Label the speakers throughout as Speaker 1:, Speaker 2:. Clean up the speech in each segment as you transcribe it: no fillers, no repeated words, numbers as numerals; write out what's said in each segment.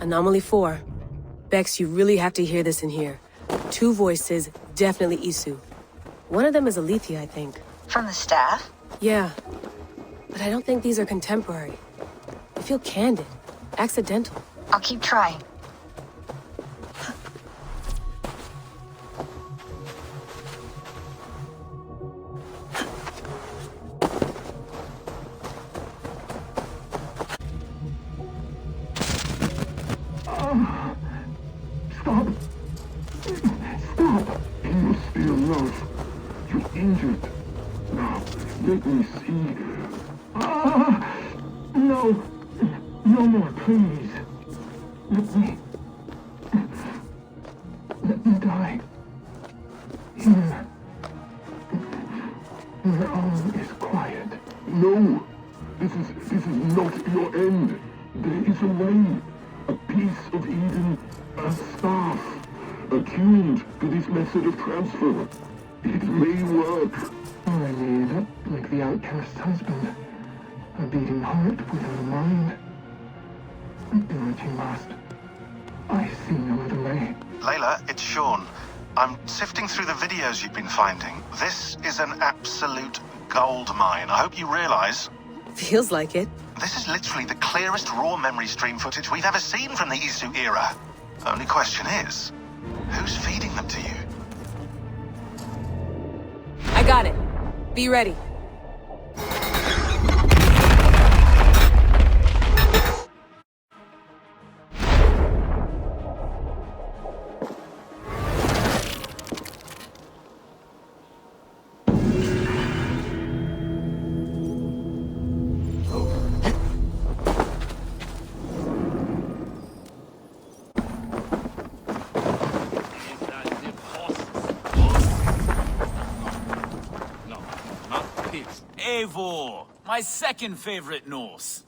Speaker 1: Anomaly 4. Bex, you really have to hear this in here. 2 voices, definitely Isu. One of them is Alethea, I think.
Speaker 2: From the staff?
Speaker 1: Yeah. But I don't think these are contemporary. They feel candid. Accidental.
Speaker 2: I'll keep trying.
Speaker 3: Stop! Stop! You still love. You're injured. Now, let me see. No! No more, please. Let me die. Here. Your arm is quiet. No! This is not your end. There is a way. A piece of Eden, a staff, attuned to this method of transfer. It may work. I made up like the outcast's husband. A beating heart without a mind. Do what you must. I see no other way.
Speaker 4: Layla, it's Sean. I'm sifting through the videos you've been finding. This is an absolute gold mine. I hope you realize.
Speaker 1: Feels like it.
Speaker 4: This is literally the clearest raw memory stream footage we've ever seen from the Isu era. Only question is, who's feeding them to you?
Speaker 1: I got it. Be ready.
Speaker 5: EIvor, my second favorite Norse.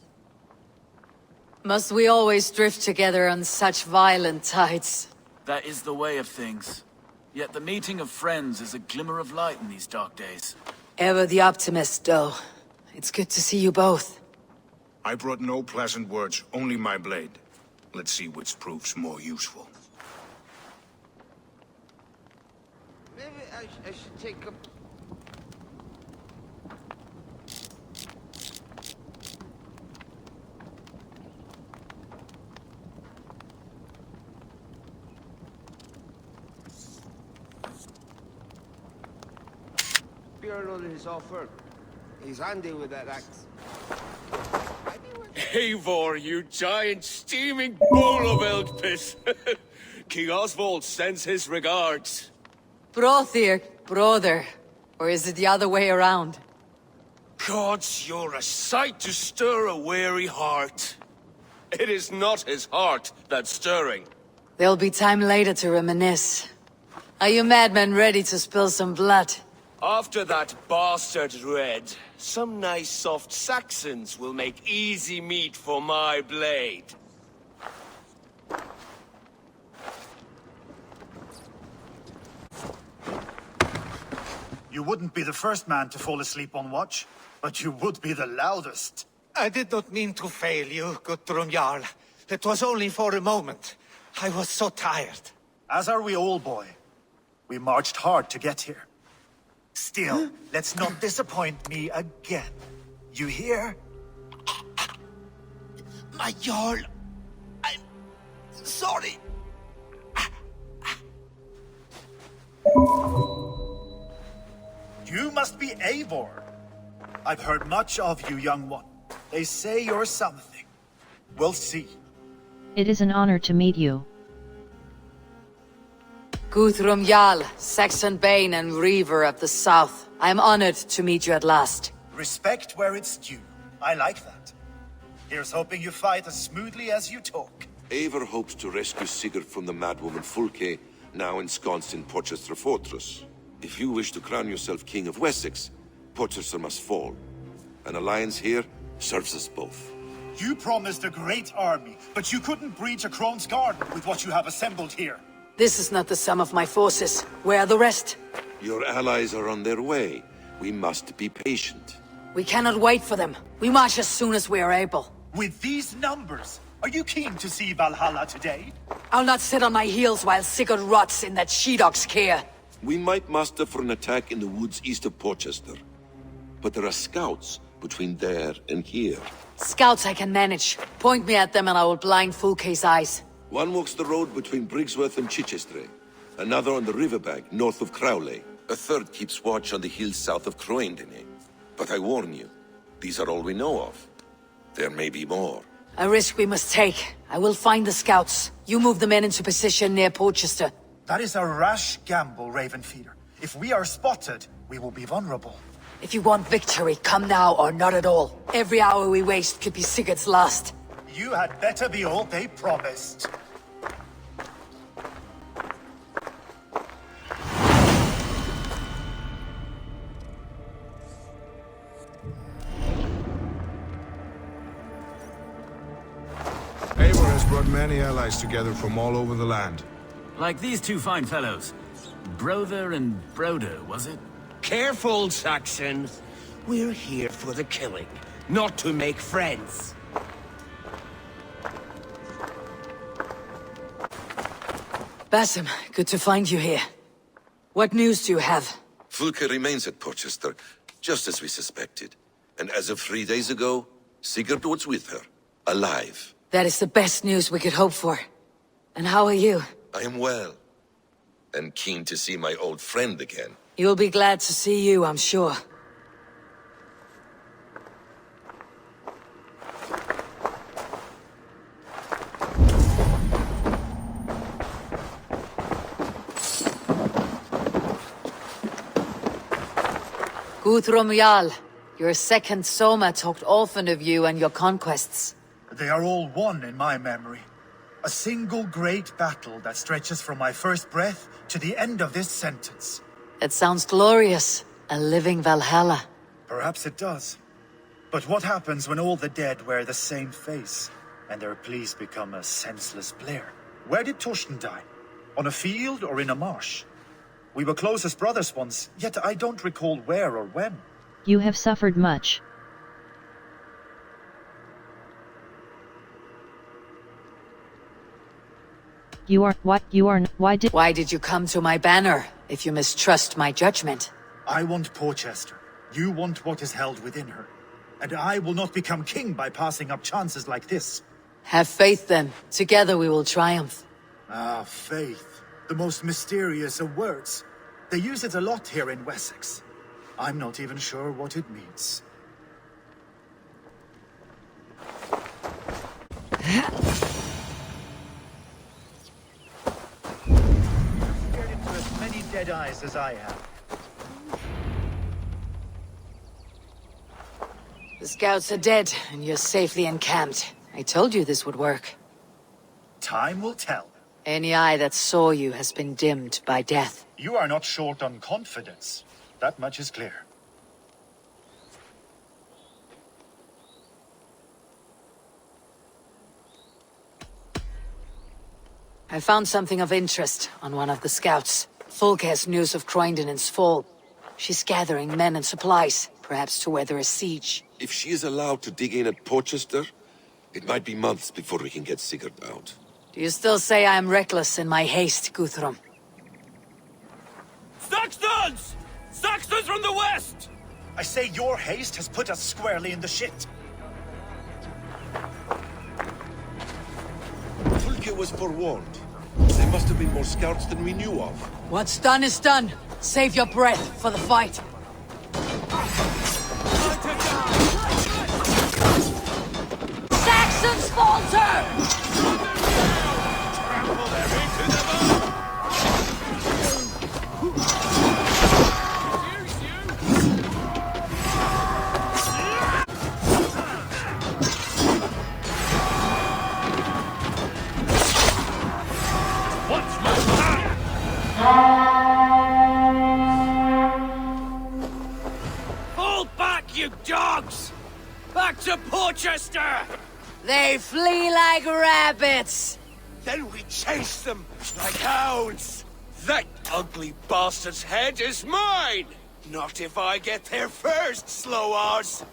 Speaker 6: Must we always drift together on such violent tides?
Speaker 5: That is the way of things. Yet the meeting of friends is a glimmer of light in these dark days.
Speaker 6: Ever the optimist, though. It's good to see you both.
Speaker 7: I brought no pleasant words, only my blade. Let's see which proves more useful.
Speaker 8: Maybe I should take a... Bjorn on his offer. He's handy with that axe.
Speaker 9: EIvor, you giant steaming bowl of elk piss. King Oswald sends his regards.
Speaker 6: Brothir, brother. Or is it the other way around?
Speaker 9: Gods, you're a sight to stir a weary heart. It is not his heart that's stirring.
Speaker 6: There'll be time later to reminisce. Are you madmen ready to spill some blood?
Speaker 9: After that bastard Red, some nice soft Saxons will make easy meat for my blade.
Speaker 10: You wouldn't be the first man to fall asleep on watch, but you would be the loudest.
Speaker 8: I did not mean to fail you, Guthrum Jarl. It was only for a moment. I was so tired.
Speaker 10: As are we all, boy. We marched hard to get here. Still, let's not disappoint me again. You hear?
Speaker 8: My Jarl, I'm sorry.
Speaker 10: You must be EIvor. I've heard much of you, young one. They say you're something. We'll see.
Speaker 11: It is an honor to meet you.
Speaker 6: Guthrum Jarl, Saxon Bane and Reaver of the South. I am honored to meet you at last.
Speaker 10: Respect where it's due. I like that. Here's hoping you fight as smoothly as you talk.
Speaker 12: EIvor hopes to rescue Sigurd from the madwoman Fulke, now ensconced in Porchester Fortress. If you wish to crown yourself King of Wessex, Porchester must fall. An alliance here serves us both.
Speaker 10: You promised a great army, but you couldn't breach a Crone's Garden with what you have assembled here.
Speaker 6: This is not the sum of my forces. Where are the rest?
Speaker 12: Your allies are on their way. We must be patient.
Speaker 6: We cannot wait for them. We march as soon as we are able.
Speaker 10: With these numbers, Are you keen to see Valhalla today?
Speaker 6: I'll not sit on my heels while Sigurd rots in that she-dog's care.
Speaker 12: We might muster for an attack in the woods east of Porchester. But there are scouts between there and here.
Speaker 6: Scouts I can manage. Point me at them and I will blind Fulke's eyes.
Speaker 12: One walks the road between Briggsworth and Chichester. Another on the riverbank north of Crowley. A third keeps watch on the hills south of Croendene. But I warn you, these are all we know of. There may be more.
Speaker 6: A risk we must take. I will find the scouts. You move the men into position near Porchester.
Speaker 10: That is a rash gamble, Ravenfeeder. If we are spotted, we will be vulnerable.
Speaker 6: If you want victory, come now or not at all. Every hour we waste could be Sigurd's last.
Speaker 10: You had better be all they promised.
Speaker 7: EIvor has brought many allies together from all over the land.
Speaker 5: Like these two fine fellows. Brother and Broder, was it?
Speaker 9: Careful, Saxon. We're here for the killing, not to make friends.
Speaker 6: Basim, good to find you here. What news do you have?
Speaker 12: Fulke remains at Porchester, just as we suspected. And as of 3 days ago, Sigurd was with her, alive.
Speaker 6: That is the best news we could hope for. And how are you?
Speaker 12: I am well, and keen to see my old friend again.
Speaker 6: You'll be glad to see you, I'm sure. Guthrum Jarl, your second Soma talked often of you and your conquests.
Speaker 10: They are all one in my memory. A single great battle that stretches from my first breath to the end of this sentence.
Speaker 6: It sounds glorious. A living Valhalla.
Speaker 10: Perhaps it does. But what happens when all the dead wear the same face, and their pleas become a senseless blare? Where did Torsten die? On a field or in a marsh? We were close as brothers once, yet I don't recall where or when.
Speaker 11: You have suffered much.
Speaker 6: Why did you come to my banner, if you mistrust my judgment?
Speaker 10: I want Porchester. You want what is held within her. And I will not become king by passing up chances like this.
Speaker 6: Have faith then. Together we will triumph.
Speaker 10: Ah, faith. The most mysterious of words. They use it a lot here in Wessex. I'm not even sure what it means. Stared into as many dead eyes as I have.
Speaker 6: The scouts are dead, and you're safely encamped. I told you this would work.
Speaker 10: Time will tell.
Speaker 6: Any eye that saw you has been dimmed by death.
Speaker 10: You are not short on confidence. That much is clear.
Speaker 6: I found something of interest on one of the scouts. Fulke has news of Croendenen's fall. She's gathering men and supplies, perhaps to weather a siege.
Speaker 12: If she is allowed to dig in at Porchester, it might be months before we can get Sigurd out.
Speaker 6: Do you still say I am reckless in my haste, Guthrum?
Speaker 9: Saxons! Saxons from the west!
Speaker 10: I say your haste has put us squarely in the shit.
Speaker 12: Fulke was forewarned. There must have been more scouts than we knew of.
Speaker 6: What's done is done. Save your breath for the fight. Saxons falter!
Speaker 9: Fall back, you dogs! Back to Porchester!
Speaker 6: They flee like rabbits!
Speaker 9: Then we chase them like hounds! That ugly bastard's head is mine! Not if I get there first, slow-arse!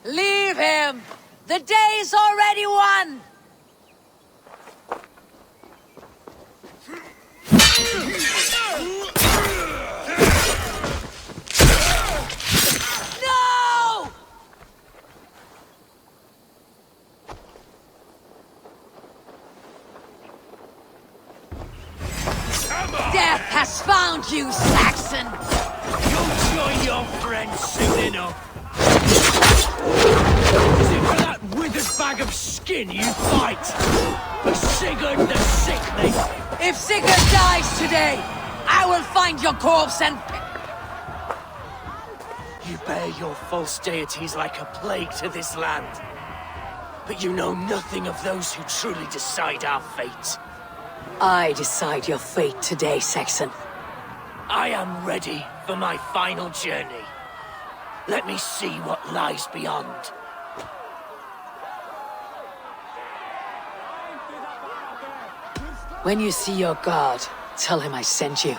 Speaker 6: Leave him! The day's already won! has found you, Saxon!
Speaker 9: You'll join your friends soon enough. Is it for that withered bag of skin you fight? For Sigurd the Sickly?
Speaker 6: If Sigurd dies today, I will find your corpse and...
Speaker 9: You bear your false deities like a plague to this land. But you know nothing of those who truly decide our fate.
Speaker 6: I decide your fate today, Saxon.
Speaker 9: I am ready for my final journey. Let me see what lies beyond.
Speaker 6: When you see your god, tell him I sent you.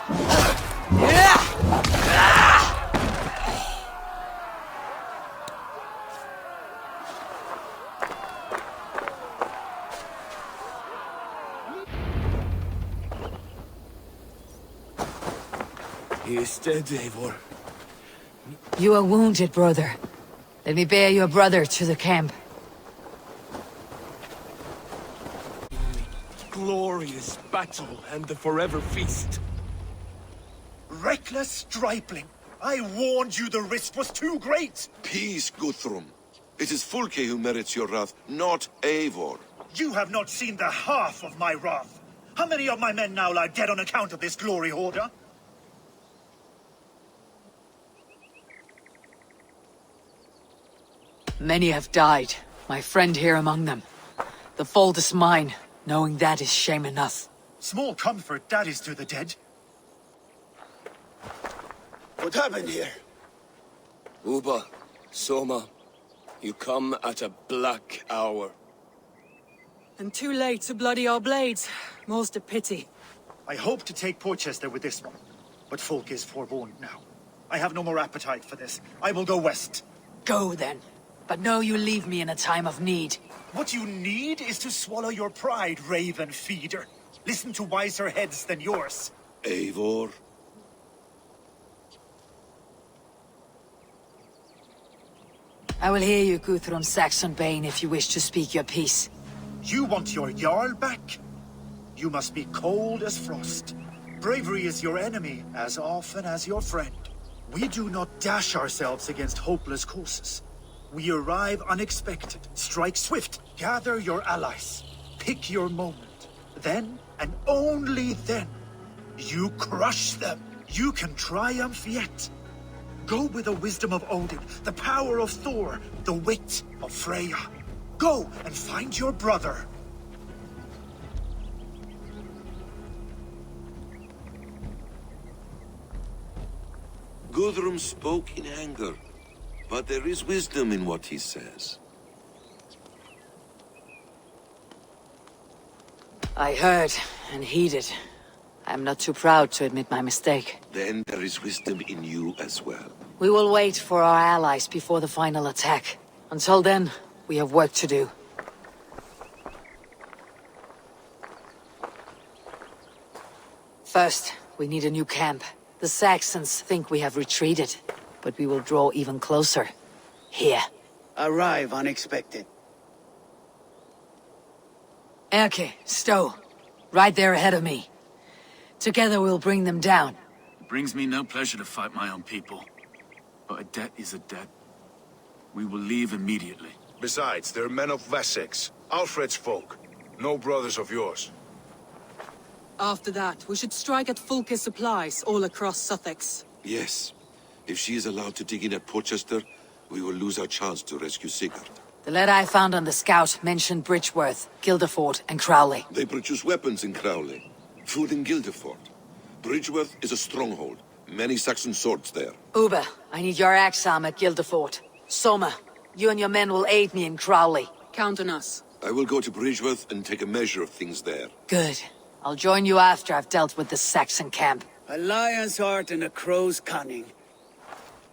Speaker 9: He is dead, EIvor.
Speaker 6: You are wounded, brother. Let me bear your brother to the camp.
Speaker 9: Glorious battle and the forever feast.
Speaker 10: Reckless stripling! I warned you the risk was too great!
Speaker 12: Peace, Guthrum. It is Fulke who merits your wrath, not EIvor.
Speaker 10: You have not seen the half of my wrath. How many of my men now lie dead on account of this glory hoarder?
Speaker 6: Many have died, my friend here among them. The fault is mine, knowing that is shame enough.
Speaker 10: Small comfort that is to the dead.
Speaker 9: What happened here? Uba, Soma, you come at a black hour.
Speaker 1: And too late to bloody our blades. Most a pity.
Speaker 10: I hope to take Porchester with this one, but Fulke is forewarned now. I have no more appetite for this. I will go west.
Speaker 6: Go then. But know you leave me in a time of need.
Speaker 10: What you need is to swallow your pride, raven feeder. Listen to wiser heads than yours.
Speaker 12: EIvor?
Speaker 6: I will hear you, Guthrum Saxon-Bane, if you wish to speak your piece.
Speaker 10: You want your Jarl back? You must be cold as frost. Bravery is your enemy as often as your friend. We do not dash ourselves against hopeless courses. We arrive unexpected, strike swift, gather your allies, pick your moment. Then, and only then, you crush them. You can triumph yet. Go with the wisdom of Odin, the power of Thor, the wit of Freya. Go and find your brother.
Speaker 12: Guthrum spoke in anger, but there is wisdom in what he says.
Speaker 6: I heard and heeded. I'm not too proud to admit my mistake.
Speaker 12: Then there is wisdom in you as well.
Speaker 6: We will wait for our allies before the final attack. Until then, we have work to do. First, we need a new camp. The Saxons think we have retreated, but we will draw even closer. Here.
Speaker 13: Arrive unexpected.
Speaker 6: Erke, Stowe. Right there ahead of me. Together we'll bring them down.
Speaker 5: It brings me no pleasure to fight my own people. But a debt is a debt. We will leave immediately.
Speaker 7: Besides, they're men of Wessex, Alfred's folk. No brothers of yours.
Speaker 1: After that, we should strike at Fulke's supplies all across Suthsexe.
Speaker 12: Yes. If she is allowed to dig in at Porchester, we will lose our chance to rescue Sigurd.
Speaker 6: The letter I found on the scout mentioned Bridgeworth, Guildeford, and Crowley.
Speaker 12: They produce weapons in Crowley. Food in Guildeford. Bridgeworth is a stronghold. Many Saxon swords there.
Speaker 6: Uber, I need your axe arm at Guildeford. Soma, you and your men will aid me in Crowley.
Speaker 1: Count on us.
Speaker 12: I will go to Bridgeworth and take a measure of things there.
Speaker 6: Good. I'll join you after I've dealt with the Saxon camp.
Speaker 13: A lion's heart and a crow's cunning.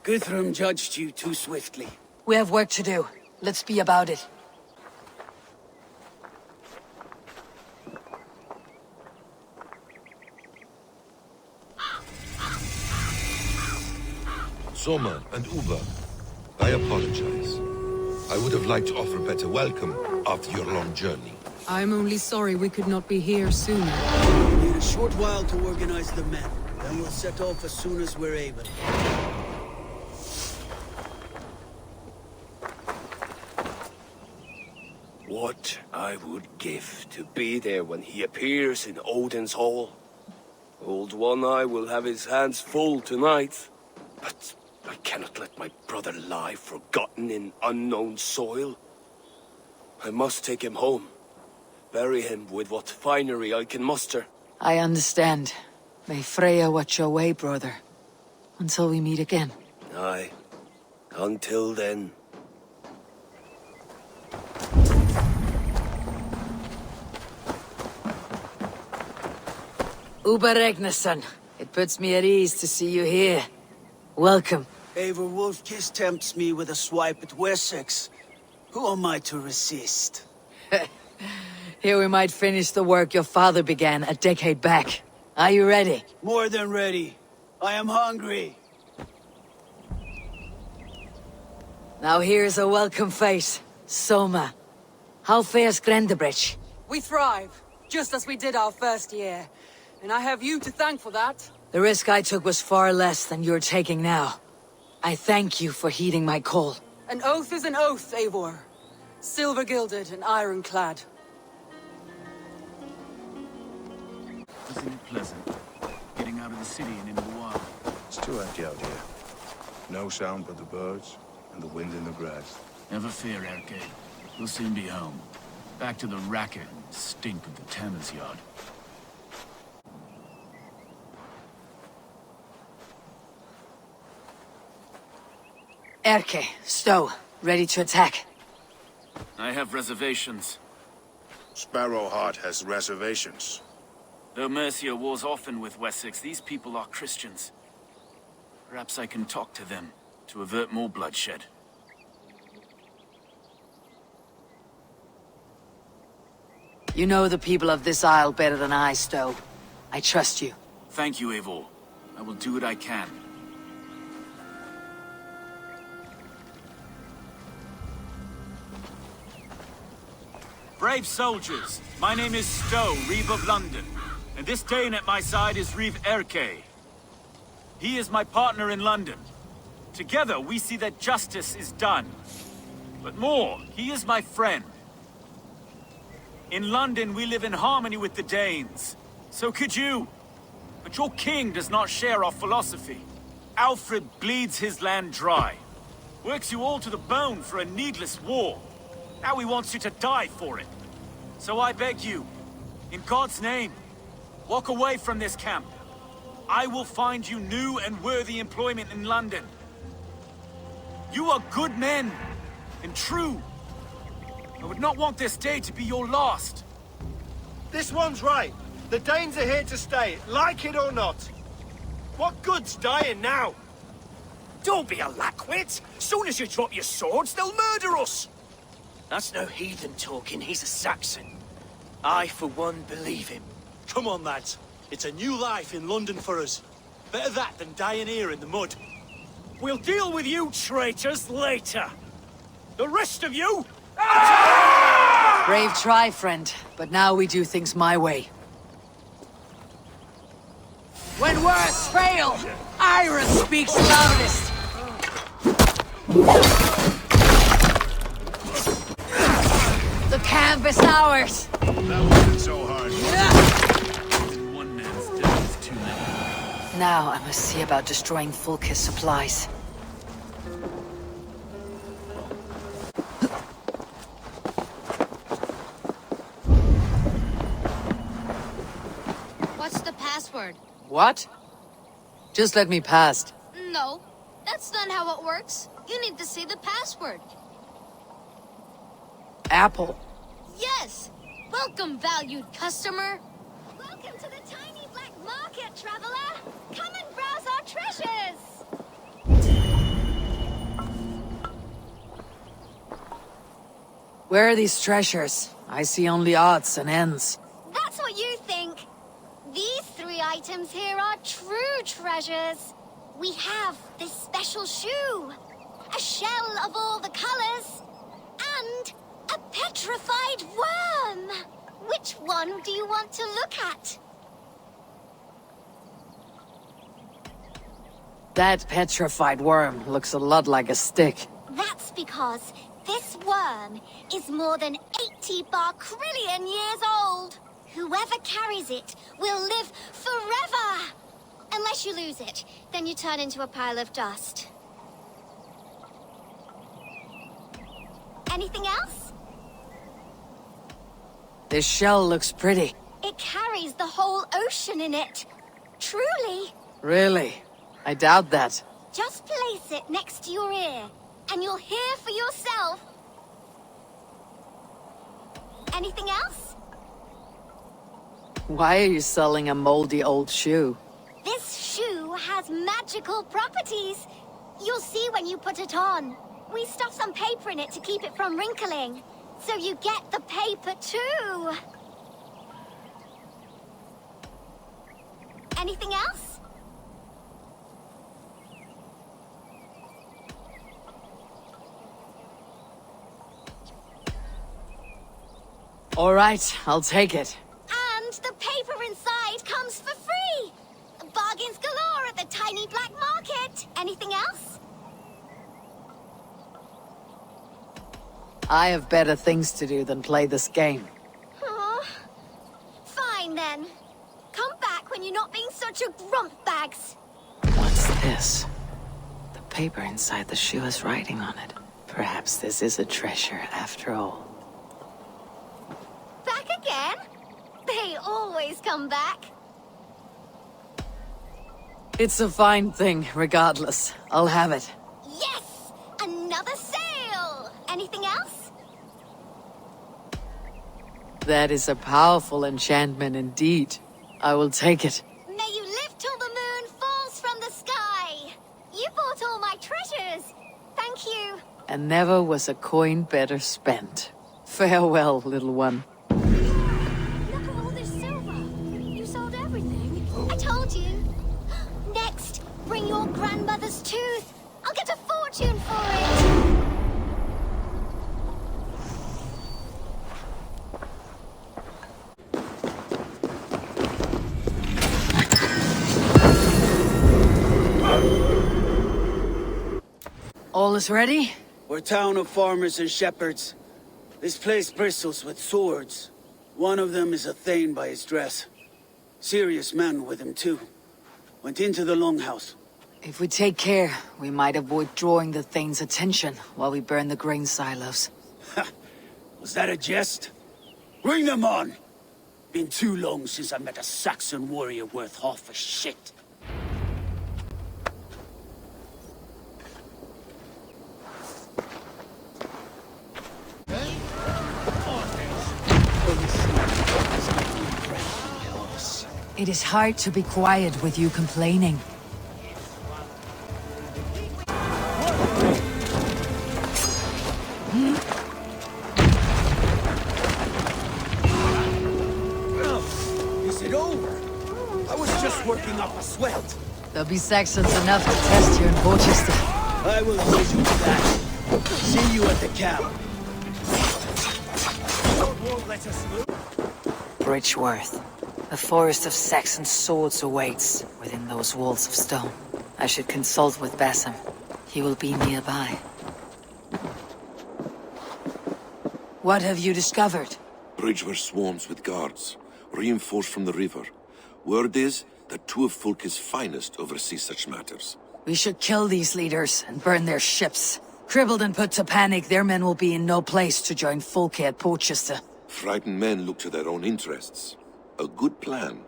Speaker 13: Guthrum judged you too swiftly.
Speaker 6: We have work to do. Let's be about it.
Speaker 12: Soma and Uber, I apologize. I would have liked to offer a better welcome after your long journey.
Speaker 1: I'm only sorry we could not be here sooner.
Speaker 13: We need a short while to organize the men. Then we'll set off as soon as we're able.
Speaker 9: What I would give to be there when he appears in Odin's Hall. Old One-Eye will have his hands full tonight. But I cannot let my brother lie forgotten in unknown soil. I must take him home. Bury him with what finery I can muster.
Speaker 6: I understand. May Freya watch your way, brother. Until we meet again.
Speaker 9: Aye. Until then.
Speaker 6: Uber Regnason. It puts me at ease to see you here. Welcome.
Speaker 13: Eivor Wolfkiss tempts me with a swipe at Wessex. Who am I to resist?
Speaker 6: Here we might finish the work your father began a decade back. Are you ready?
Speaker 13: More than ready. I am hungry.
Speaker 6: Now here's a welcome face. Soma. How fares Grendebridge?
Speaker 14: We thrive, just as we did our first year. And I have you to thank for that.
Speaker 6: The risk I took was far less than you're taking now. I thank you for heeding my call.
Speaker 14: An oath is an oath, Eivor. Silver-gilded and ironclad.
Speaker 5: Isn't it pleasant? Getting out of the city and into the wild.
Speaker 7: It's too empty out here. No sound but the birds and the wind in the grass.
Speaker 5: Never fear, Erke. We'll soon be home. Back to the racket and stink of the tanner's yard.
Speaker 6: Erke, Stowe, ready to attack.
Speaker 5: I have reservations.
Speaker 7: Sparrowheart has reservations.
Speaker 5: Though Mercia wars often with Wessex, these people are Christians. Perhaps I can talk to them to avert more bloodshed.
Speaker 6: You know the people of this isle better than I, Stowe. I trust you.
Speaker 5: Thank you, Eivor. I will do what I can. Brave soldiers, my name is Stowe, Reeve of London, and this Dane at my side is Reeve Erke. He is my partner in London. Together we see that justice is done. But more, he is my friend. In London we live in harmony with the Danes. So could you. But your king does not share our philosophy. Alfred bleeds his land dry. Works you all to the bone for a needless war. Now he wants you to die for it. So I beg you, in God's name, walk away from this camp. I will find you new and worthy employment in London. You are good men, and true. I would not want this day to be your last.
Speaker 15: This one's right. The Danes are here to stay, like it or not. What good's dying now?
Speaker 9: Don't be a lackwit! Soon as you drop your swords, they'll murder us! That's no heathen talking, he's a Saxon. I, for one, believe him.
Speaker 15: Come on, lads. It's a new life in London for us. Better that than dying here in the mud.
Speaker 9: We'll deal with you traitors later. The rest of you...
Speaker 6: Brave try, friend, but now we do things my way. When words fail, iron speaks loudest. The camp is ours.
Speaker 7: That wasn't so hard.
Speaker 5: One man's death is too many.
Speaker 6: Now I must see about destroying Fulke's supplies.
Speaker 16: What's the password?
Speaker 6: What? Just let me past.
Speaker 16: No, that's not how it works. You need to say the password.
Speaker 6: Apple.
Speaker 16: Yes! Welcome, valued customer! Welcome to the tiny black market, traveler! Come and browse our treasures!
Speaker 6: Where are these treasures? I see only odds and ends.
Speaker 16: That's what you think. These 3 items here are true treasures. We have this special shoe, a shell of all the colors, and a petrified worm! Which one do you want to look at?
Speaker 6: That petrified worm looks a lot like a stick.
Speaker 16: That's because this worm is more than 80 barkrillion years old. Whoever carries it will live forever. Unless you lose it, then you turn into a pile of dust. Anything else?
Speaker 6: This shell looks pretty.
Speaker 16: It carries the whole ocean in it. Truly.
Speaker 6: Really? I doubt that.
Speaker 16: Just place it next to your ear, and you'll hear for yourself. Anything else?
Speaker 6: Why are you selling a moldy old shoe?
Speaker 16: This shoe has magical properties. You'll see when you put it on. We stuff some paper in it to keep it from wrinkling. So you get the paper too. Anything else?
Speaker 6: All right, I'll take it.
Speaker 16: And the paper inside comes for free. Bargains galore at the tiny black market. Anything else?
Speaker 6: I have better things to do than play this game.
Speaker 16: Aw. Fine then. Come back when you're not being such a grumpbags.
Speaker 6: What's this? The paper inside the shoe has writing on it. Perhaps this is a treasure after all.
Speaker 16: Back again? They always come back.
Speaker 6: It's a fine thing, regardless. I'll have it.
Speaker 16: Yes! Another sale! Anything else?
Speaker 6: That is a powerful enchantment indeed. I will take it.
Speaker 16: May you live till the moon falls from the sky! You bought all my treasures! Thank you!
Speaker 6: And never was a coin better spent. Farewell, little one.
Speaker 16: Look at all this silver! You sold everything! I told you! Next, bring your grandmother's tooth! I'll get a fortune for it!
Speaker 6: All is ready?
Speaker 13: We're a town of farmers and shepherds. This place bristles with swords. One of them is a thane by his dress. Serious man with him too. Went into the longhouse.
Speaker 6: If we take care, we might avoid drawing the Thane's attention while we burn the grain silos.
Speaker 13: Ha! Was that a jest? Bring them on! Been too long since I met a Saxon warrior worth half a shit.
Speaker 6: It is hard to be quiet with you complaining.
Speaker 13: Is it over? I was just working up a sweat.
Speaker 6: There'll be Saxons enough to test you in Porchester.
Speaker 13: I will hold you to that. See you at the camp. Won't let us move.
Speaker 6: Bridgeworth. A forest of Saxon swords awaits within those walls of stone. I should consult with Bassam. He will be nearby. What have you discovered?
Speaker 12: Bridgeworth swarms with guards, reinforced from the river. Word is that two of Fulke's finest oversee such matters.
Speaker 6: We should kill these leaders and burn their ships. Crippled and put to panic, their men will be in no place to join Fulke at Porchester.
Speaker 12: Frightened men look to their own interests. A good plan.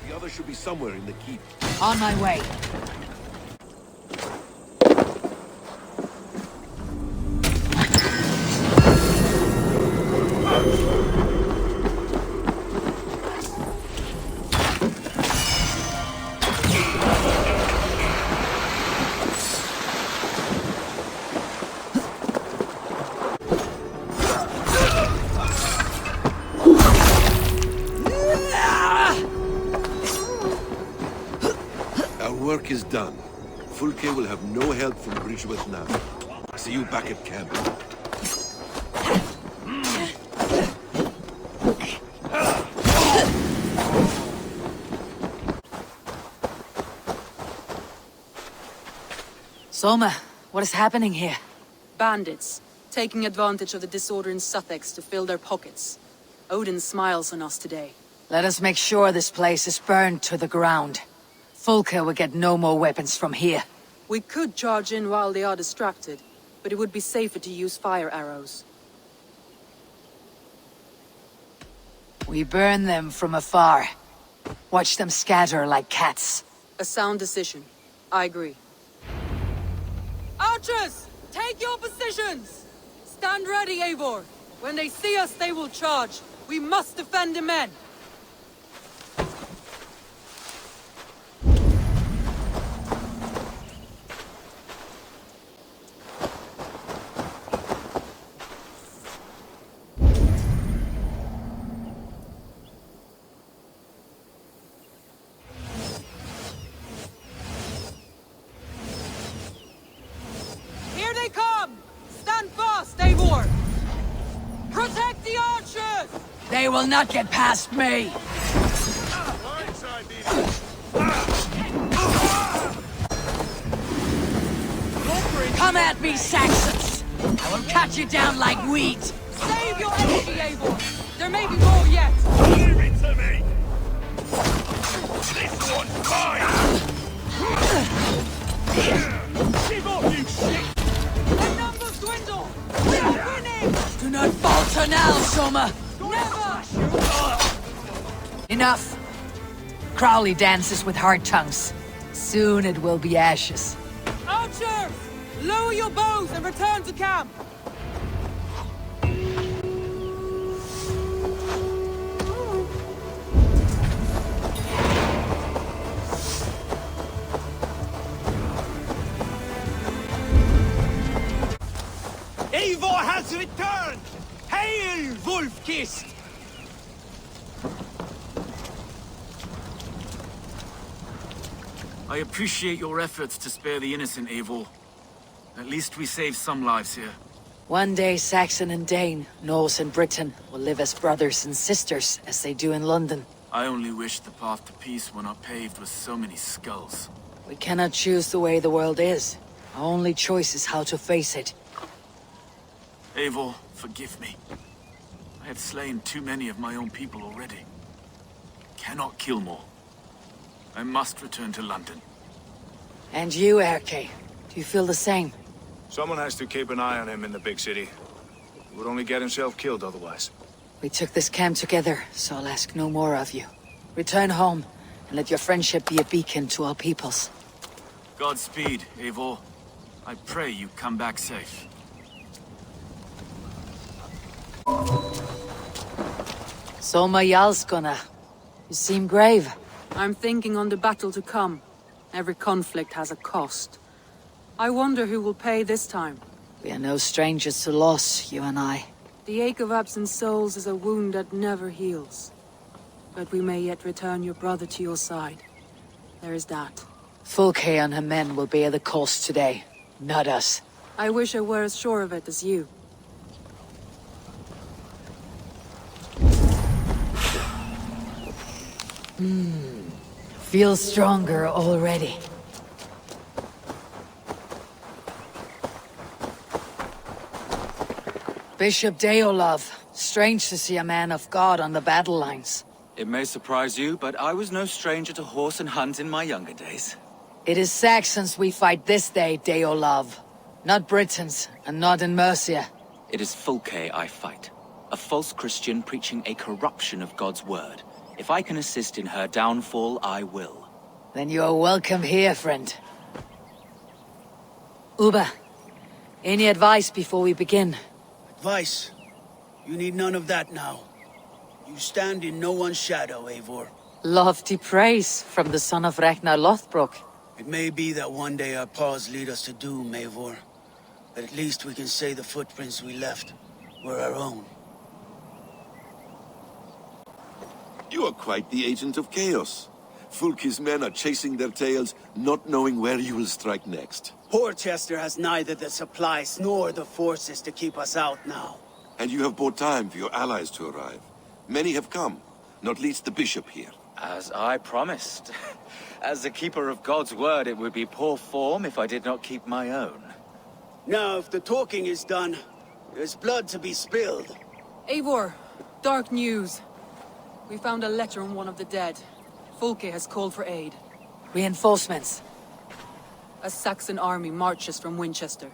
Speaker 12: The other should be somewhere in the keep.
Speaker 6: On my way.
Speaker 12: work is done. Fulke will have no help from Bridgeworth now. See you back at camp.
Speaker 6: Soma, what is happening here?
Speaker 14: Bandits, taking advantage of the disorder in Suthsexe to fill their pockets. Odin smiles on us today.
Speaker 6: Let us make sure this place is burned to the ground. Fulke will get no more weapons from here.
Speaker 14: We could charge in while they are distracted, but it would be safer to use fire arrows.
Speaker 6: We burn them from afar. Watch them scatter like cats.
Speaker 14: A sound decision. I agree. Archers! Take your positions! Stand ready, Eivor. When they see us, they will charge. We must defend the men. Here they come! Stand fast, Eivor! Protect the archers!
Speaker 6: They will not get past me! Come at me, Saxons! I will cut you down like wheat!
Speaker 14: Save your energy, Eivor! There may be more yet!
Speaker 17: Leave it to me! This one's mine! Give up, you shit!
Speaker 14: The numbers dwindle! We are winning!
Speaker 6: Do not falter now, Soma!
Speaker 14: Never!
Speaker 6: Enough! Crowley dances with hard tongues. Soon it will be ashes.
Speaker 14: Archers! Lower your bows and return to camp!
Speaker 17: EIvor has returned! Hail, Wolf-Kissed!
Speaker 5: I appreciate your efforts to spare the innocent, Eivor. At least we saved some lives here.
Speaker 6: One day Saxon and Dane, Norse and Briton, will live as brothers and sisters as they do in London.
Speaker 5: I only wish the path to peace were not paved with so many skulls.
Speaker 6: We cannot choose the way the world is. Our only choice is how to face it.
Speaker 5: Eivor, forgive me. I have slain too many of my own people already. Cannot kill more. I must return to London.
Speaker 6: And you, Erke, do you feel the same?
Speaker 7: Someone has to keep an eye on him in the big city. He would only get himself killed otherwise.
Speaker 6: We took this camp together, so I'll ask no more of you. Return home, and let your friendship be a beacon to all peoples.
Speaker 5: Godspeed, Eivor. I pray you come back safe.
Speaker 6: Soma Jarlskona. You seem grave.
Speaker 14: I'm thinking on the battle to come. Every conflict has a cost. I wonder who will pay this time.
Speaker 6: We are no strangers to loss, you and I.
Speaker 14: The ache of absent souls is a wound that never heals. But we may yet return your brother to your side. There is that.
Speaker 6: Fulke and her men will bear the cost today, not us.
Speaker 14: I wish I were as sure of it as you.
Speaker 6: Feel stronger already. Bishop Deolov. Strange to see a man of God on the battle lines.
Speaker 18: It may surprise you, but I was no stranger to horse and hunt in my younger days.
Speaker 6: It is Saxons we fight this day, Deolov. Not Britons, and not in Mercia.
Speaker 18: It is Fulke I fight. A false Christian preaching a corruption of God's word. If I can assist in her downfall, I will.
Speaker 6: Then you are welcome here, friend. Uba, any advice before we begin?
Speaker 13: Advice? You need none of that now. You stand in no one's shadow, Eivor.
Speaker 6: Lofty praise from the son of Ragnar Lothbrok.
Speaker 13: It may be that one day our paths lead us to doom, Eivor. But at least we can say the footprints we left were our own.
Speaker 12: You are quite the agent of chaos. Fulke's men are chasing their tails, not knowing where you will strike next.
Speaker 13: Porchester has neither the supplies nor the forces to keep us out now.
Speaker 12: And you have bought time for your allies to arrive. Many have come, not least the bishop here.
Speaker 18: As I promised. As the keeper of God's word, it would be poor form if I did not keep my own.
Speaker 13: Now, if the talking is done, there's blood to be spilled.
Speaker 14: Eivor, dark news. We found a letter on one of the dead. Fulke has called for aid.
Speaker 6: Reinforcements.
Speaker 14: A Saxon army marches from Winchester.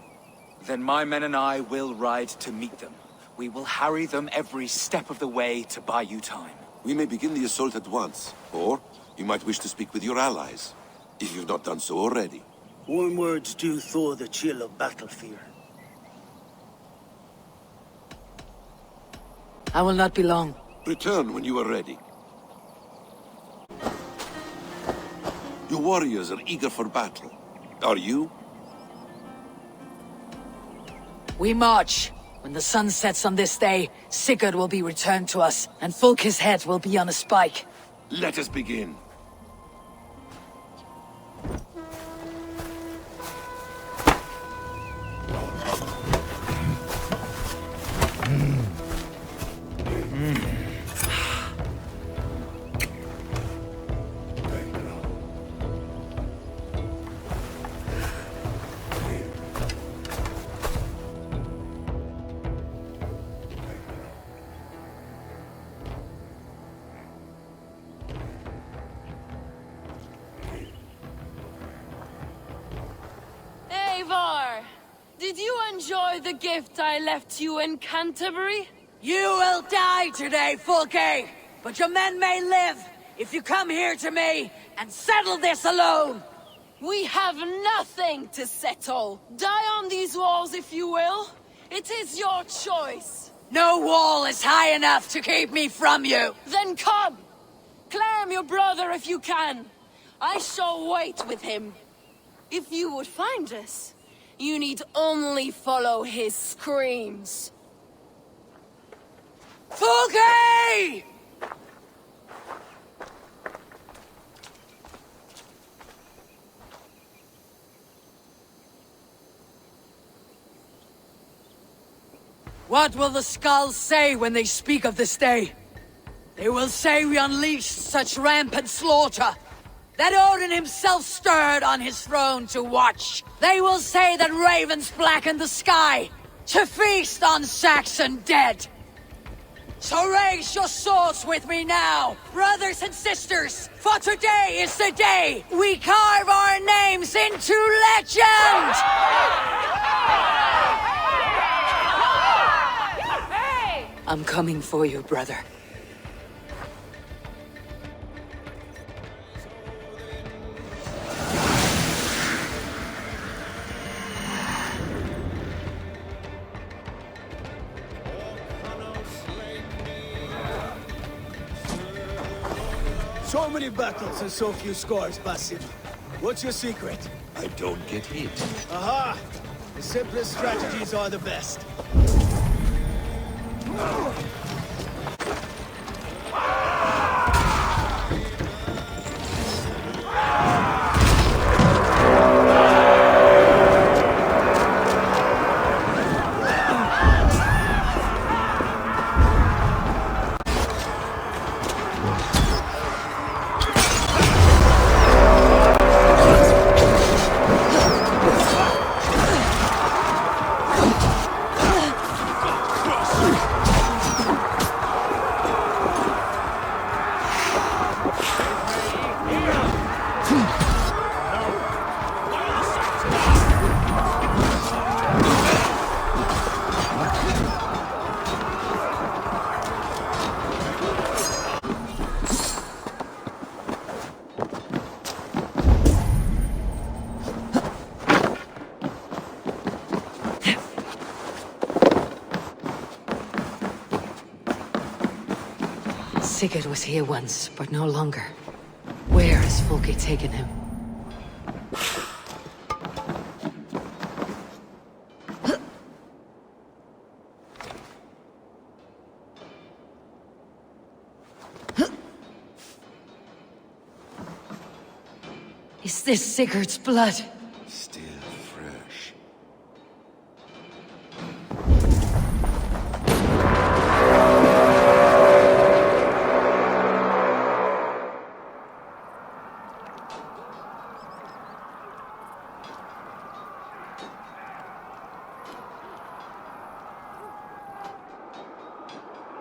Speaker 18: Then my men and I will ride to meet them. We will harry them every step of the way to buy you time.
Speaker 12: We may begin the assault at once, or you might wish to speak with your allies, if you've not done so already.
Speaker 13: Warm words do thaw the chill of battle fear.
Speaker 6: I will not be long.
Speaker 12: Return when you are ready. Your warriors are eager for battle. Are you?
Speaker 6: We march. When the sun sets on this day, Sigurd will be returned to us, and Fulke's head will be on a spike.
Speaker 12: Let us begin.
Speaker 19: EIvor! Did you enjoy the gift I left you in Canterbury?
Speaker 6: You will die today, Fulke! But your men may live if you come here to me and settle this alone!
Speaker 19: We have nothing to settle. Die on these walls if you will. It is your choice.
Speaker 6: No wall is high enough to keep me from you!
Speaker 19: Then come! Claim your brother if you can. I shall wait with him. If you would find us, you need only follow his screams.
Speaker 6: Fulke! What will the skulls say when they speak of this day? They will say we unleashed such rampant slaughter, that Odin himself stirred on his throne to watch. They will say that ravens blackened the sky, to feast on Saxon dead. So raise your swords with me now, brothers and sisters, for today is the day we carve our names into legend! I'm coming for you, brother.
Speaker 13: So many battles and so few scores, Basim. What's your secret?
Speaker 12: I don't get hit.
Speaker 13: Aha! The simplest strategies are the best.
Speaker 6: Sigurd was here once, but no longer. Where has Fulke taken him? Is this Sigurd's blood?
Speaker 12: Still fresh.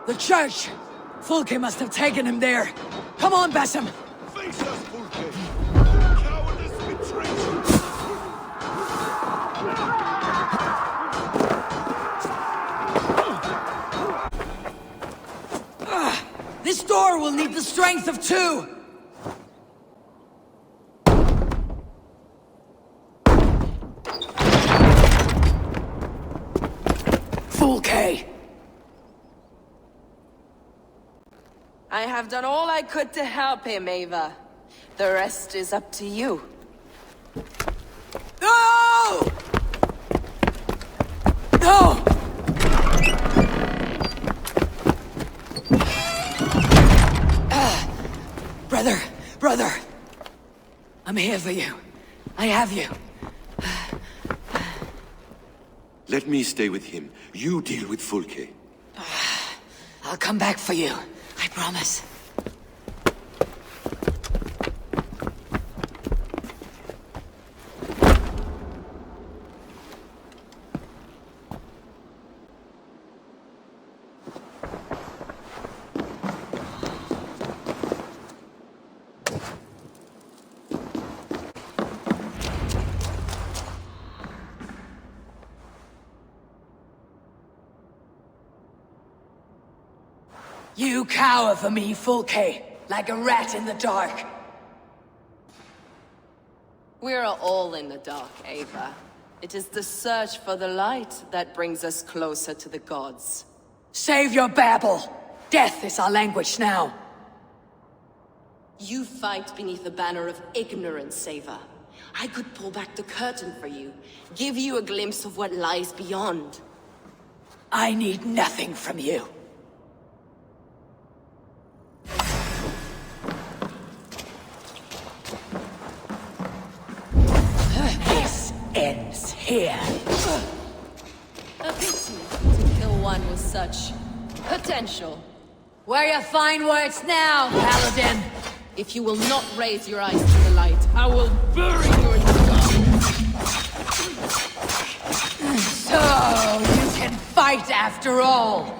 Speaker 6: The church! Fulke must have taken him there. Come on, Basim!
Speaker 17: Face us, Fulke! Cowardice betrays you!
Speaker 6: This door will need the strength of two! Fulke!
Speaker 19: I have done all I could to help him, EIvor. The rest is up to you.
Speaker 6: No! No! Brother! I'm here for you. I have you.
Speaker 12: Let me stay with him. You deal with Fulke.
Speaker 6: I'll come back for you. I promise. You cower for me, Fulke, like a rat in the dark.
Speaker 19: We're all in the dark, EIvor. It is the search for the light that brings us closer to the gods.
Speaker 6: Save your babble! Death is our language now.
Speaker 19: You fight beneath the banner of ignorance, EIvor. I could pull back the curtain for you, give you a glimpse of what lies beyond.
Speaker 6: I need nothing from you. This ends here.
Speaker 19: A pity to kill one with such potential.
Speaker 6: Where your fine words now, Paladin?
Speaker 19: If you will not raise your eyes to the light, I will bury you in the dark.
Speaker 6: So, you can fight after all.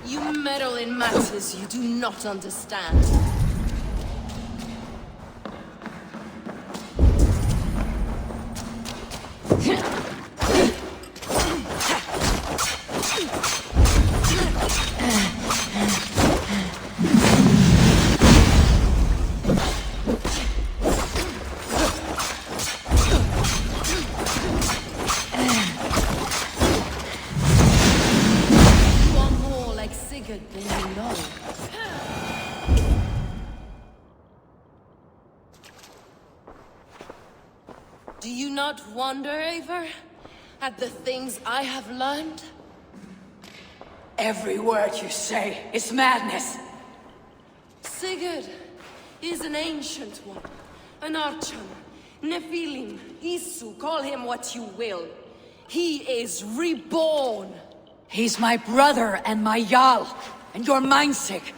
Speaker 19: You meddle in matters you do not understand. Sigurd than you know. Do you not wonder, EIvor, at the things I have learned?
Speaker 6: Every word you say is madness.
Speaker 19: Sigurd is an ancient one, an archon, Nephilim, Isu, call him what you will. He is reborn.
Speaker 6: He's my brother and my Jarl, and you're mindsick.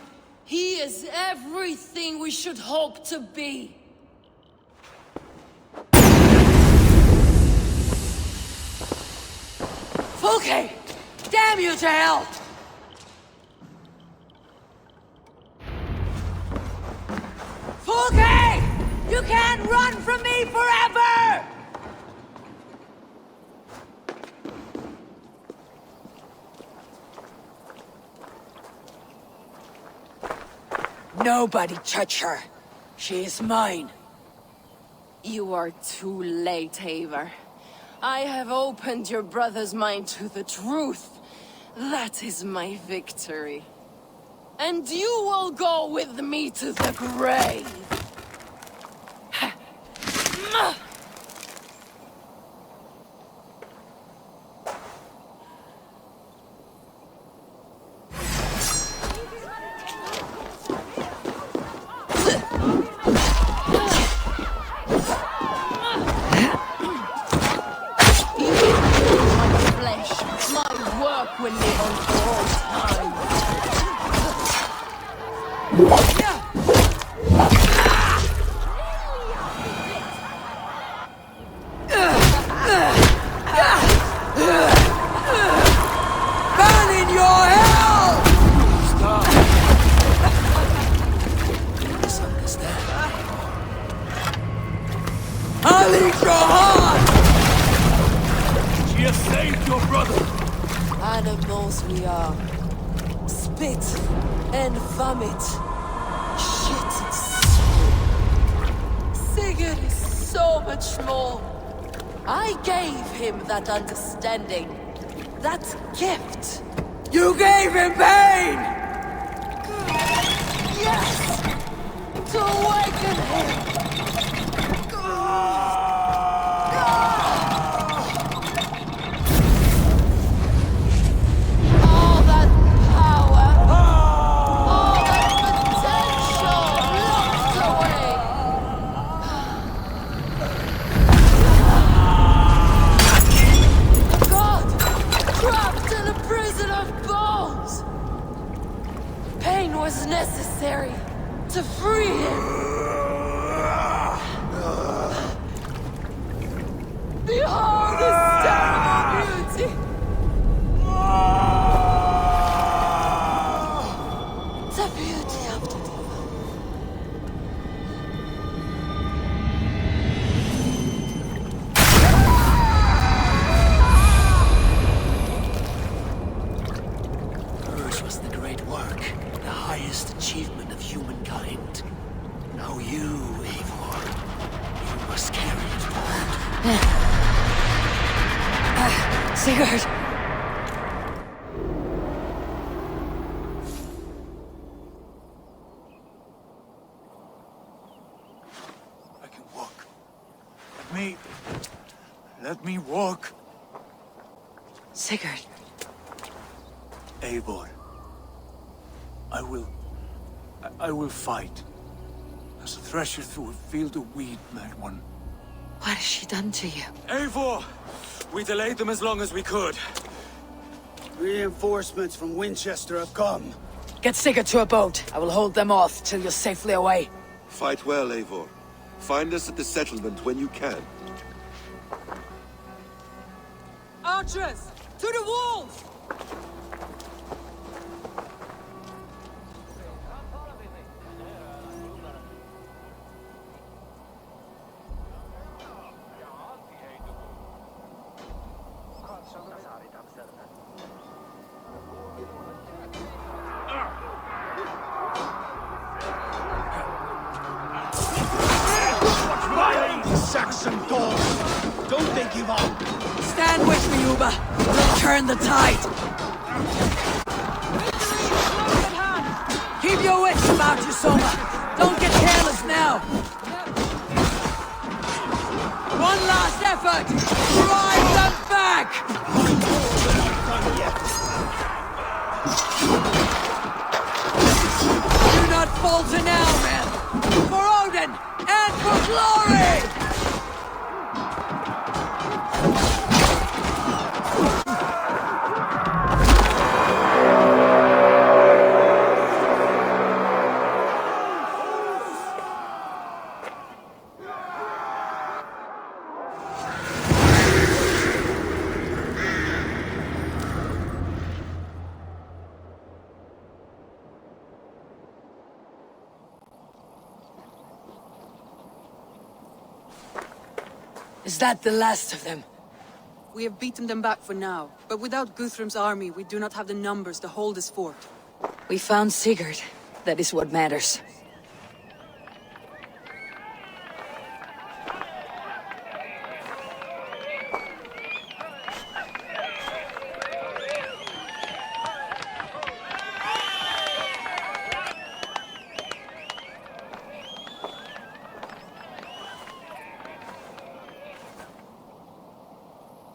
Speaker 19: He is everything we should hope to be.
Speaker 6: Fulke! Damn you to hell! Fulke! You can't run from me forever! Nobody touch her. She is mine.
Speaker 19: You are too late, EIvor. I have opened your brother's mind to the truth. That is my victory. And you will go with me to the grave.
Speaker 6: Burn in your hell!
Speaker 9: Stop! Misunderstand.
Speaker 6: I'll eat your heart!
Speaker 9: She has saved your brother!
Speaker 19: Animals we are. Spit and vomit. Shit and soul. Sigurd is so much more. I gave him that understanding. That gift.
Speaker 6: You gave him pain!
Speaker 19: Yes! To awaken him! All that power, all that potential locked away! A god trapped in a prison of bones! Pain was necessary to free him! Behold his terrible beauty! The beauty of the devil.
Speaker 9: Hers was the great work, the highest achievement of humankind. Now you, Eivor, you must carry it forward.
Speaker 6: Sigurd!
Speaker 5: I can walk. Let me walk.
Speaker 6: Sigurd.
Speaker 5: Eivor. I will fight. As a thresher through a field of wheat, mad one.
Speaker 6: What has she done to you?
Speaker 9: Eivor! We delayed them as long as we could.
Speaker 13: Reinforcements from Winchester have come.
Speaker 6: Get Sigurd to a boat. I will hold them off till you're safely away.
Speaker 12: Fight well, Eivor. Find us at the settlement when you can.
Speaker 19: Archers! To the walls!
Speaker 15: Saxon dogs! Don't they give up?
Speaker 6: Stand with me, Uba. We'll turn the tide. Keep your wits about you, Soma. Don't get careless now. One last effort. Drive them back. Do not falter now, men. For Odin and for glory. Is that the last of them?
Speaker 14: We have beaten them back for now, but without Guthrum's army, we do not have the numbers to hold this fort.
Speaker 6: We found Sigurd. That is what matters.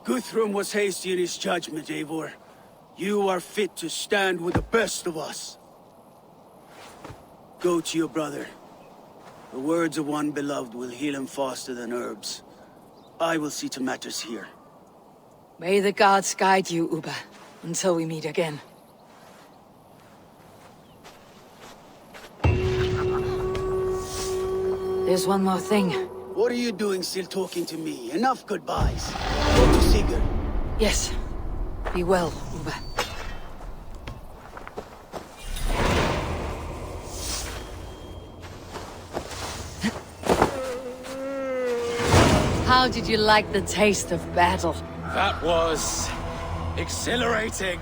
Speaker 13: Guthrum was hasty in his judgment, Eivor. You are fit to stand with the best of us. Go to your brother. The words of one beloved will heal him faster than herbs. I will see to matters here.
Speaker 6: May the gods guide you, Uba, until we meet again. There's one more thing.
Speaker 13: What are you doing still talking to me? Enough goodbyes. Go to Sigurd.
Speaker 6: Yes. Be well, Uwe. How did you like the taste of battle?
Speaker 18: That was... exhilarating.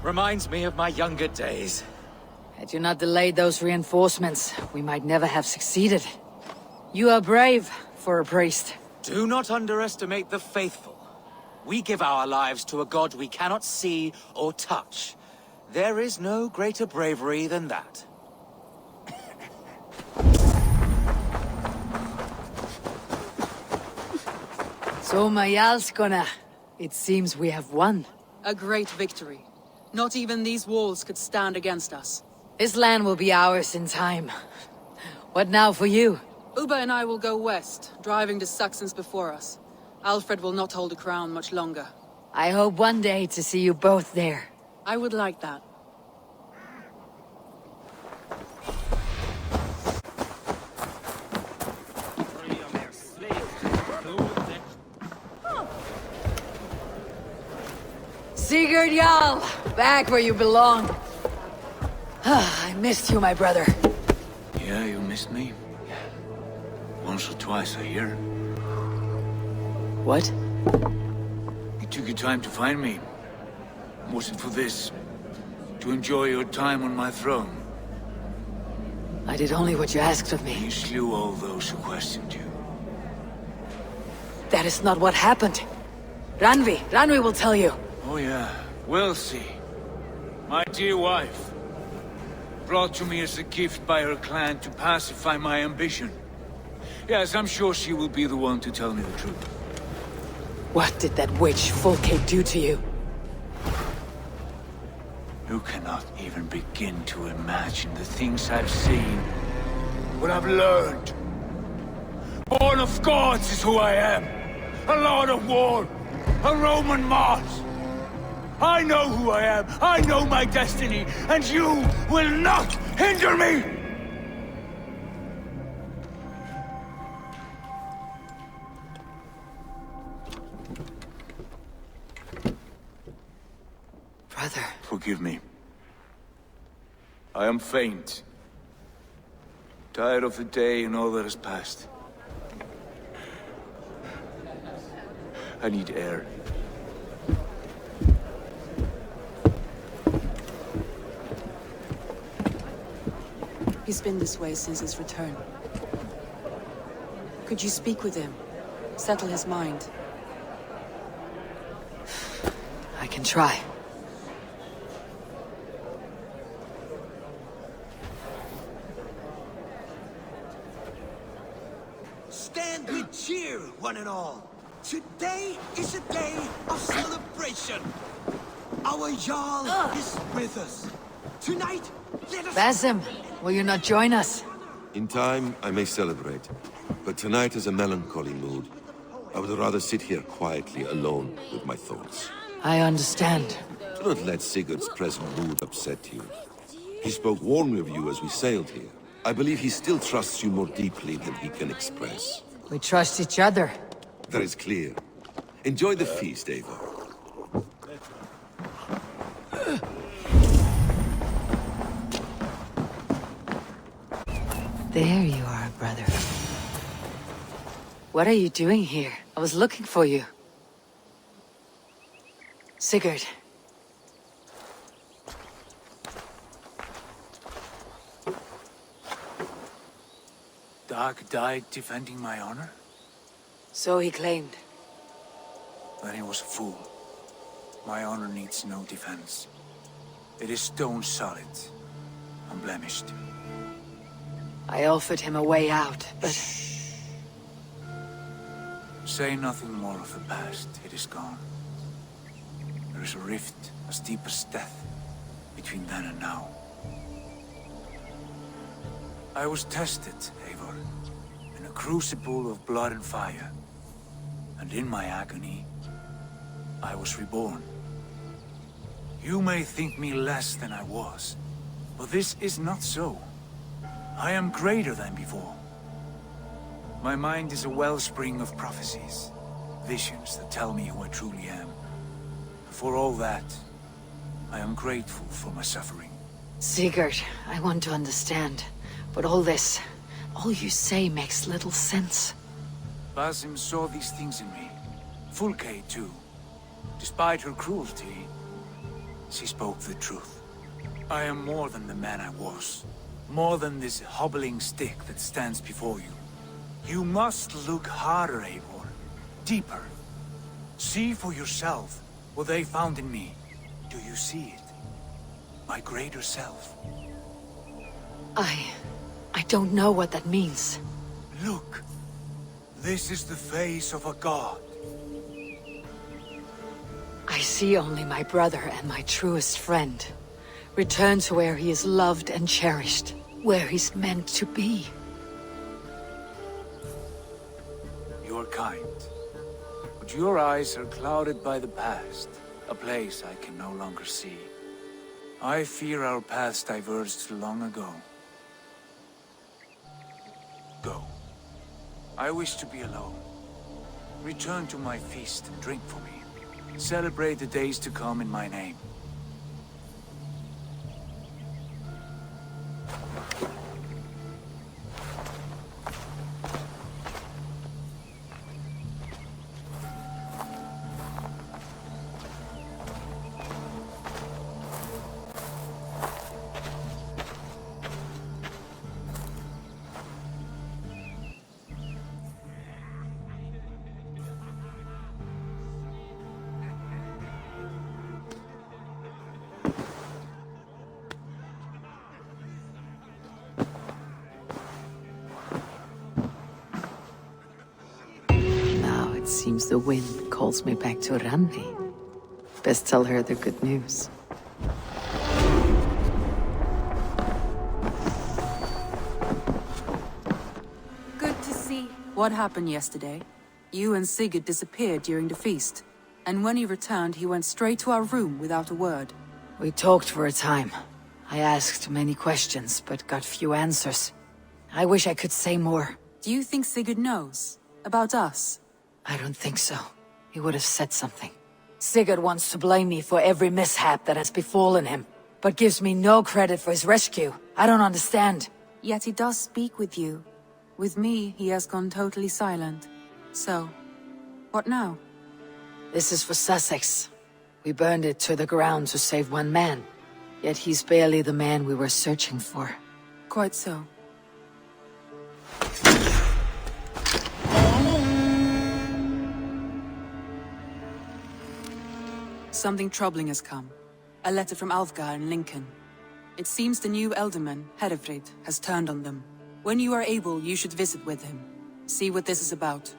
Speaker 18: Reminds me of my younger days.
Speaker 6: Had you not delayed those reinforcements, we might never have succeeded. You are brave for a priest.
Speaker 18: Do not underestimate the faithful. We give our lives to a god we cannot see or touch. There is no greater bravery than that.
Speaker 6: So, Majalskona, it seems we have won.
Speaker 14: A great victory. Not even these walls could stand against us.
Speaker 6: This land will be ours in time. What now for you?
Speaker 14: Uwe and I will go west, driving the Saxons before us. Alfred will not hold the crown much longer.
Speaker 6: I hope one day to see you both there.
Speaker 14: I would like that.
Speaker 6: Sigurd Jarl! Back where you belong. I missed you, my brother.
Speaker 5: Yeah, you missed me. Once or twice, I hear.
Speaker 6: What?
Speaker 5: You took your time to find me. Was it for this? To enjoy your time on my throne?
Speaker 6: I did only what you asked of me.
Speaker 5: You slew all those who questioned you.
Speaker 6: That is not what happened. Ranvi will tell you.
Speaker 5: Oh yeah, we'll see. My dear wife, brought to me as a gift by her clan to pacify my ambition. Yes, I'm sure she will be the one to tell me the truth.
Speaker 6: What did that witch Fulke do to you?
Speaker 5: You cannot even begin to imagine the things I've seen, what I've learned. Born of gods is who I am. A lord of war, a Roman Mars. I know who I am, I know my destiny, and you will not hinder me!
Speaker 6: Brother.
Speaker 5: Forgive me. I am faint. Tired of the day and all that has passed. I need air.
Speaker 14: He's been this way since his return. Could you speak with him? Settle his mind?
Speaker 6: I can try.
Speaker 20: Stand with cheer, one and all. Today is a day of celebration. Our Jarl is with us. Tonight, let us...
Speaker 6: Basim, will you not join us?
Speaker 12: In time, I may celebrate. But tonight is a melancholy mood. I would rather sit here quietly, alone with my thoughts.
Speaker 6: I understand.
Speaker 12: Do not let Sigurd's present mood upset you. He spoke warmly of you as we sailed here. I believe he still trusts you more deeply than he can express.
Speaker 6: We trust each other.
Speaker 12: That is clear. Enjoy the feast, EIvor.
Speaker 6: There you are, brother. What are you doing here? I was looking for you. Sigurd.
Speaker 5: Dag died defending my honor?
Speaker 6: So he claimed.
Speaker 5: Then he was a fool. My honor needs no defense. It is stone solid, unblemished.
Speaker 6: I offered him a way out, but...
Speaker 5: Say nothing more of the past. It is gone. There is a rift as deep as death between then and now. I was tested, EIvor, in a crucible of blood and fire. And in my agony, I was reborn. You may think me less than I was, but this is not so. I am greater than before. My mind is a wellspring of prophecies, visions that tell me who I truly am. For all that, I am grateful for my suffering.
Speaker 6: Sigurd, I want to understand, but all you say makes little sense.
Speaker 5: Basim saw these things in me. Fulke, too. Despite her cruelty, she spoke the truth. I am more than the man I was. More than this hobbling stick that stands before you. You must look harder, EIvor. Deeper. See for yourself what they found in me. Do you see it? My greater self.
Speaker 6: I don't know what that means.
Speaker 5: Look. This is the face of a god.
Speaker 6: I see only my brother and my truest friend. Return to where he is loved and cherished. Where he's meant to be.
Speaker 5: You're kind. But your eyes are clouded by the past. A place I can no longer see. I fear our paths diverged long ago. Go. I wish to be alone. Return to my feast and drink for me. Celebrate the days to come in my name.
Speaker 6: It seems the wind calls me back to Randi. Best tell her the good news.
Speaker 14: Good to see. What happened yesterday? You and Sigurd disappeared during the feast. And when he returned, he went straight to our room without a word.
Speaker 6: We talked for a time. I asked many questions, but got few answers. I wish I could say more.
Speaker 14: Do you think Sigurd knows? About us?
Speaker 6: I don't think so. He would have said something. Sigurd wants to blame me for every mishap that has befallen him, but gives me no credit for his rescue. I don't understand.
Speaker 14: Yet he does speak with you. With me, he has gone totally silent. So, what now?
Speaker 6: This is for Suthsexe. We burned it to the ground to save one man. Yet he's barely the man we were searching for.
Speaker 14: Quite so. Something troubling has come. A letter from Alfgar in Lincoln. It seems the new Elderman, Herefrid, has turned on them. When you are able, you should visit with him. See what this is about.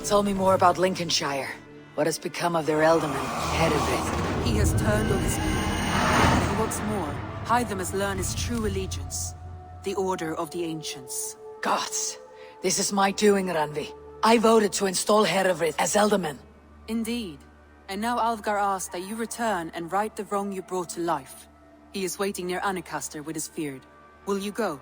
Speaker 6: Tell me more about Lincolnshire. What has become of their Elderman, Herefrid?
Speaker 14: He has turned on his people. And what's more, Hytham has learned his true allegiance. The Order of the Ancients.
Speaker 6: Gods! This is my doing, Randvi. I voted to install Herefrid as Elderman.
Speaker 14: Indeed. And now Alfgar asks that you return and right the wrong you brought to life. He is waiting near Ancaster with his Feared. Will you go?